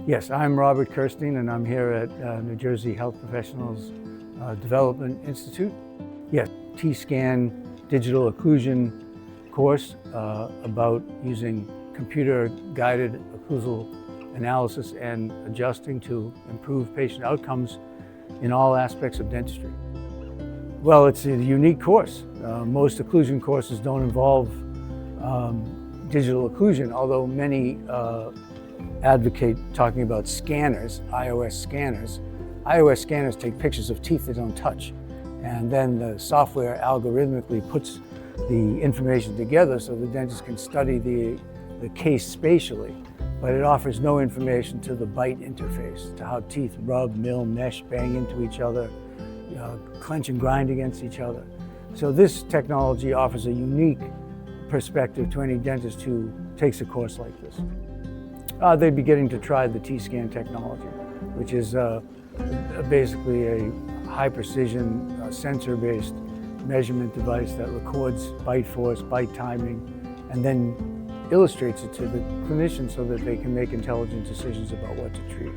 Yes, I'm Robert Kerstein, and I'm here at New Jersey Health Professionals Development Institute. Yes, Tekscan Digital Occlusion course about using computer-guided occlusal analysis and adjusting to improve patient outcomes in all aspects of dentistry. Well, it's a unique course. Most occlusion courses don't involve digital occlusion, although many advocate talking about scanners, iOS scanners. iOS scanners take pictures of teeth they don't touch, and then the software algorithmically puts the information together so the dentist can study the case spatially, but it offers no information to the bite interface, to how teeth rub, mill, mesh, bang into each other, clench and grind against each other. So this technology offers a unique perspective to any dentist who takes a course like this. They'd be getting to try the Tekscan technology, which is basically a high-precision, sensor-based measurement device that records bite force, bite timing, and then illustrates it to the clinician so that they can make intelligent decisions about what to treat.